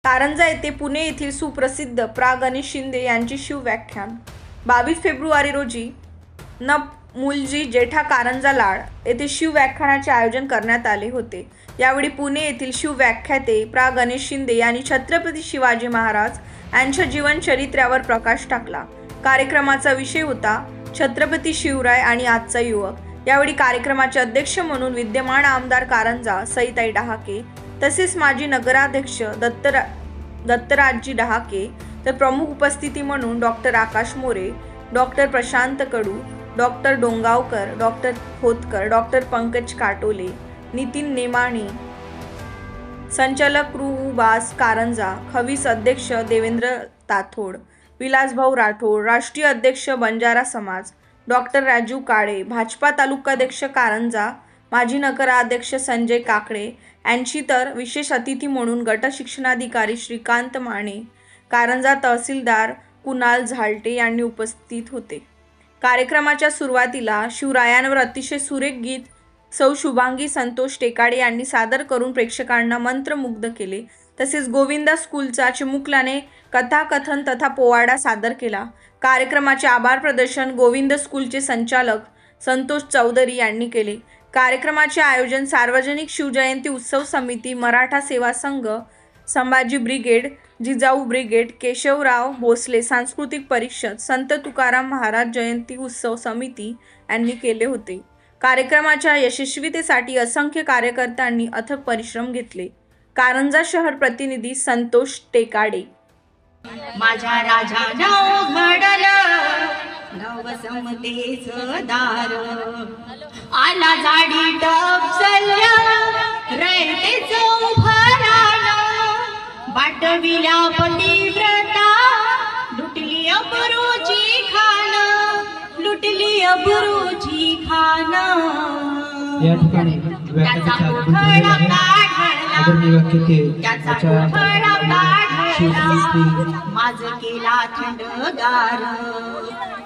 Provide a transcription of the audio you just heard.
कारंजा येथे पुणे येथील सुप्रसिद्ध प्रा. गणेश शिंदे यांचे शिवव्याख्यान 22 फेब्रुवारी रोजी मुलजी जेठा कारंजा लाड येथे शिवव्याख्यानाचे आयोजन करण्यात आले होते। यावेळी पुणे येथील शिवव्याख्याते प्रा. गणेश शिंदे यांनी छत्रपती शिवाजी महाराज यांच्या जीवनचरित्र्यावर प्रकाश टाकला। कार्यक्रमाचा विषय होता छत्रपती शिवराय आणि आजचा युवक। यावेळी कार्यक्रमाचे अध्यक्ष म्हणून विद्यमान आमदार कारंजा सईताई डहाके तसेच माजी नगराध्यक्ष दत्तराजजी डहाके तर प्रमुख उपस्थिती म्हणून doctor Akash More, doctor Prashant Kadu, doctor Dongaonkar, doctor Khotkar, doctor Pankaj Katole, Nitin Nemani, संचालक कृबास कारंजा, खवीस अध्यक्ष देवेंद्र ताथोड, विलासभाऊ राठोड, राष्ट्रीय अध्यक्ष बंजारा समाज डॉक्टर राजू काळे, भाजपा तालुकाध्यक्ष कारंजा, माजी नगराध्यक्ष संजय काकडे यांची तर विशेष अतिथी म्हणून गट शिक्षणाधिकारी श्रीकांत माने, कारंजा तहसीलदार कुणाल झालटे यांनी उपस्थित होते। कार्यक्रमाच्या सुरुवातीला शिवरायांवर अतिशय सुरेख गीत सौ शुभांगी संतोष टेकाडे यांनी सादर करून प्रेक्षकांना मंत्रमुग्ध केले। तसेच गोविंदा स्कूलचा चिमुकल्याने कथाकथन तथा पोवाडा सादर केला। कार्यक्रमाचे आभार प्रदर्शन गोविंद स्कूलचे संचालक संतोष चौधरी यांनी केले। कार्यक्रमाचे आयोजन सार्वजनिक शिवजयंती उत्सव समिती, मराठा सेवा संघ, संभाजी ब्रिगेड, जिजाऊ ब्रिगेड, केशवराव भोसले सांस्कृतिक परिषद, संत तुकाराम महाराज जयंती उत्सव समिती यांनी केले होते। कार्यक्रमाच्या यशस्वीतेसाठी असंख्य कार्यकर्त्यांनी अथक परिश्रम घेतले। कारंजा शहर प्रतिनिधी संतोष टेकाडे। माझ्या राजानं घडलं नव समतेचं दार, आला जाडी टपसल्या रयतेचं उभं राहणं, बाटविल्या पतिव्रता लुटली अबरूची खाणं, लुटली अबरूची खाणं। या ठिकाणी व्याख्यानाचा माझ केला थंडगार।